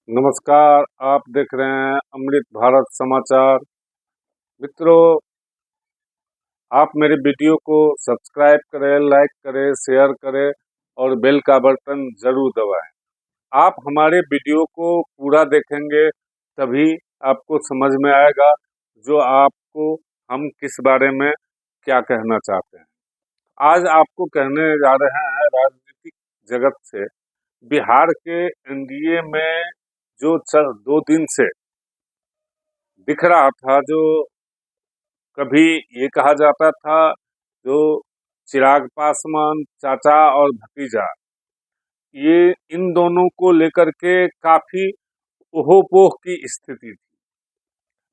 नमस्कार। आप देख रहे हैं अमृत भारत समाचार। मित्रों, आप मेरे वीडियो को सब्सक्राइब करें, लाइक करें, शेयर करें और बेल का बटन जरूर दबाएं। आप हमारे वीडियो को पूरा देखेंगे तभी आपको समझ में आएगा जो आपको हम किस बारे में क्या कहना चाहते हैं। आज आपको कहने जा रहे हैं राजनीतिक जगत से। बिहार के एनडीए में जो 2 दिन से दिख रहा था, जो कभी ये कहा जाता था जो चिराग पासवान चाचा और भतीजा, ये इन दोनों को लेकर के काफी ओहोपोह की स्थिति थी।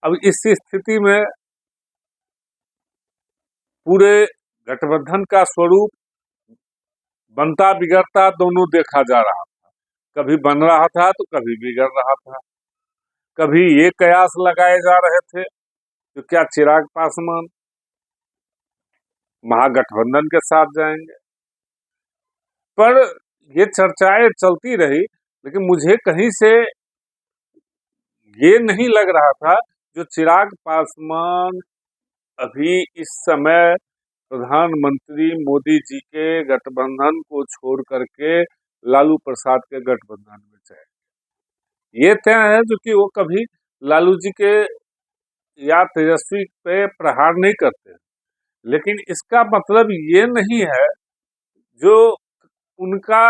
अब इस स्थिति में पूरे गठबंधन का स्वरूप बनता बिगड़ता दोनों देखा जा रहा था। कभी बन रहा था तो कभी बिगड़ रहा था। कभी ये कयास लगाए जा रहे थे तो क्या चिराग पासवान महागठबंधन के साथ जाएंगे, पर ये चर्चाएं चलती रही। लेकिन मुझे कहीं से ये नहीं लग रहा था जो चिराग पासवान अभी इस समय प्रधानमंत्री मोदी जी के गठबंधन को छोड़ करके लालू प्रसाद के गठबंधन में जाए। ये तय है जो कि वो कभी लालू जी के या तेजस्वी पे प्रहार नहीं करते, लेकिन इसका मतलब ये नहीं है जो उनका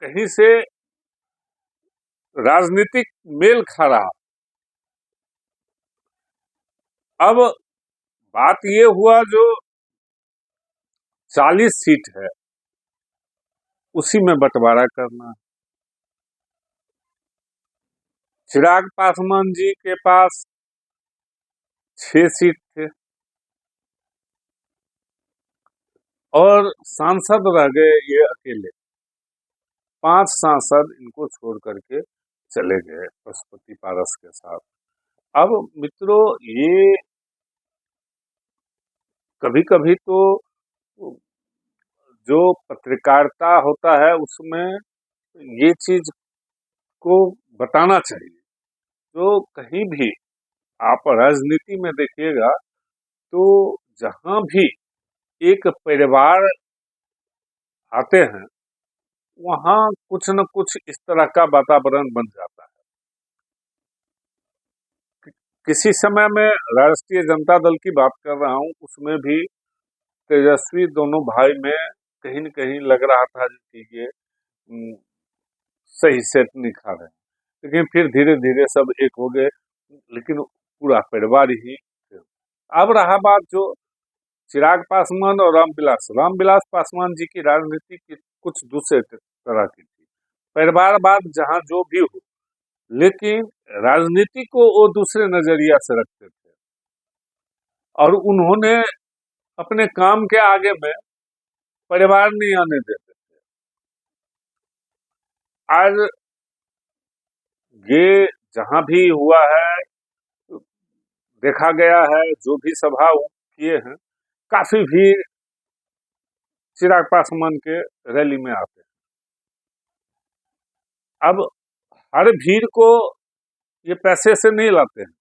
कहीं से राजनीतिक मेल खा रहा। अब बात ये हुआ जो 40 सीट है उसी में बंटवारा करना। चिराग पासवान जी के पास 6 सीट थे और सांसद रह गए ये अकेले। 5 सांसद इनको छोड़ करके चले गए पशुपति पारस के साथ। अब मित्रों, ये कभी कभी तो जो पत्रकारिता होता है उसमें ये चीज को बताना चाहिए। तो कहीं भी आप राजनीति में देखिएगा तो जहां भी एक परिवार आते हैं वहां कुछ न कुछ इस तरह का वातावरण बन जाता है। किसी समय में राष्ट्रीय जनता दल की बात कर रहा हूं, उसमें भी तेजस्वी दोनों भाई में कहीं न कहीं लग रहा था कि ये सही सेट नहीं खा रहे हैं। लेकिन फिर धीरे धीरे सब एक हो गए, लेकिन पूरा परिवार ही थे। अब रहा बात जो चिराग पासवान और रामविलास पासवान जी की राजनीति की कुछ दूसरे तरह की थी। परिवारवाद जहां जो भी हो, लेकिन राजनीति को वो दूसरे नजरिया से रखते थे और उन्होंने अपने काम के आगे में परिवार नहीं आने देते थे। आज ये जहां भी हुआ है, देखा गया है, जो भी सभा किए हैं, काफी भीड़ चिराग पासवान के रैली में आते हैं। अब हर भीड़ को ये पैसे से नहीं लाते हैं।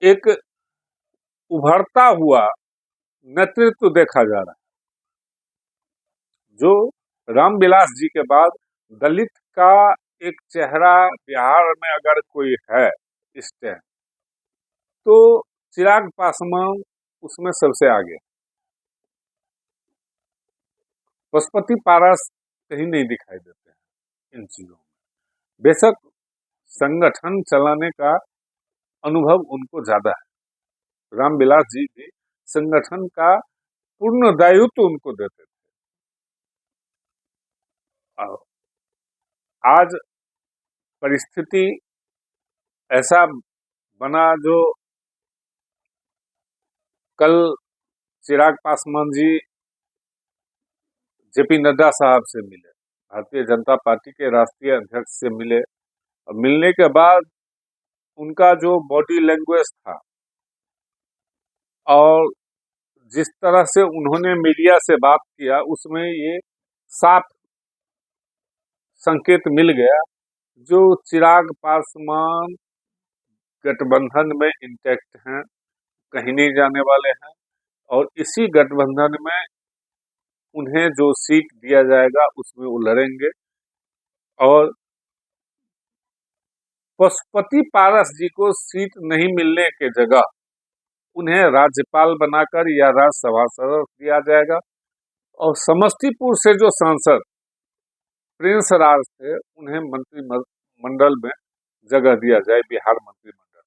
एक उभरता हुआ नेतृत्व देखा जा रहा है जो रामविलास जी के बाद दलित का एक चेहरा बिहार में अगर कोई है इस टाइम, तो चिराग पासवान उसमें सबसे आगे। पशुपति पारस कहीं नहीं दिखाई देते हैं इन चीजों में। बेशक संगठन चलाने का अनुभव उनको ज्यादा है, रामविलास जी भी संगठन का पूर्ण दायित्व उनको देते थे। आज परिस्थिति ऐसा बना जो कल चिराग पासवान जी जेपी नड्डा साहब से मिले, भारतीय जनता पार्टी के राष्ट्रीय अध्यक्ष से मिले, और मिलने के बाद उनका जो बॉडी लैंग्वेज था और जिस तरह से उन्होंने मीडिया से बात किया, उसमें ये साफ संकेत मिल गया जो चिराग पासवान गठबंधन में इंटैक्ट हैं, कहीं नहीं जाने वाले हैं, और इसी गठबंधन में उन्हें जो सीट दिया जाएगा उसमें वो लड़ेंगे। और पशुपति पारस जी को सीट नहीं मिलने के जगह उन्हें राज्यपाल बनाकर या राज्यसभा सदस्य दिया जाएगा। और समस्तीपुर से जो सांसद प्रिंस राज थे उन्हें मंत्रिमंडल में जगह दिया जाए, बिहार मंत्रिमंडल।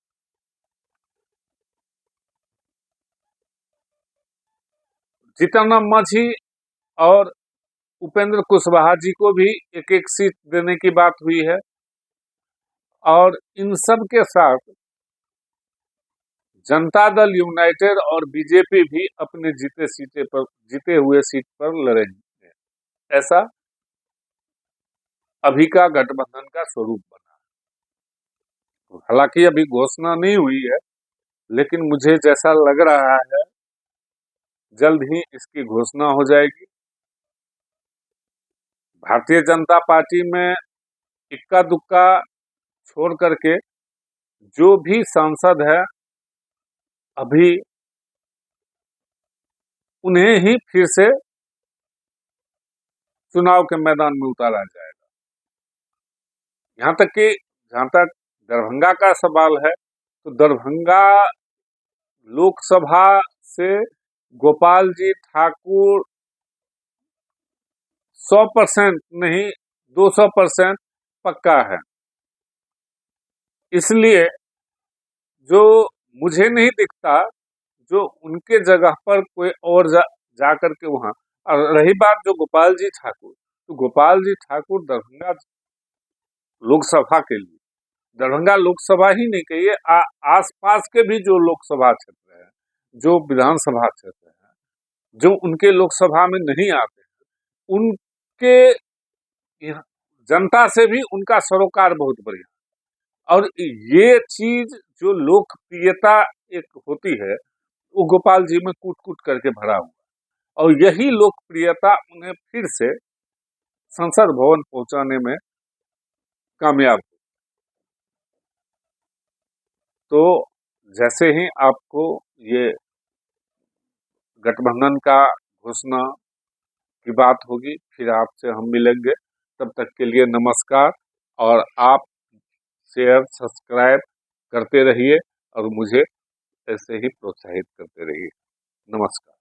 जीतन राम मांझी और उपेंद्र कुशवाहा जी को भी एक एक सीट देने की बात हुई है। और इन सब के साथ जनता दल यूनाइटेड और बीजेपी भी अपने जीते हुए सीट पर लड़ेंगे। ऐसा अभी का गठबंधन का स्वरूप बना। हालांकि अभी घोषणा नहीं हुई है, लेकिन मुझे जैसा लग रहा है जल्द ही इसकी घोषणा हो जाएगी। भारतीय जनता पार्टी में इक्का दुक्का छोड़ करके जो भी सांसद है अभी उन्हें ही फिर से चुनाव के मैदान में उतारा जाएगा। यहाँ तक कि जहां तक दरभंगा का सवाल है, तो दरभंगा लोकसभा से गोपाल जी ठाकुर 100% नहीं 200% पक्का है। इसलिए जो मुझे नहीं दिखता जो उनके जगह पर कोई और जा करके वहां। और रही बात जो गोपाल जी ठाकुर, तो गोपाल जी ठाकुर दरभंगा लोकसभा के लिए, दरभंगा लोकसभा ही नहीं कहिए, आसपास के भी जो लोकसभा क्षेत्र है, जो विधानसभा क्षेत्र है, जो उनके लोकसभा में नहीं आते हैं, उनके जनता से भी उनका सरोकार बहुत बढ़िया। और ये चीज जो लोकप्रियता एक होती है वो गोपाल जी में कूट कूट करके भरा हुआ, और यही लोकप्रियता उन्हें फिर से संसद भवन पहुंचाने में कामयाब। तो जैसे ही आपको ये गठबंधन का घोषणा की बात होगी फिर आपसे हम मिलेंगे। तब तक के लिए नमस्कार। और आप शेयर सब्सक्राइब करते रहिए और मुझे ऐसे ही प्रोत्साहित करते रहिए। नमस्कार।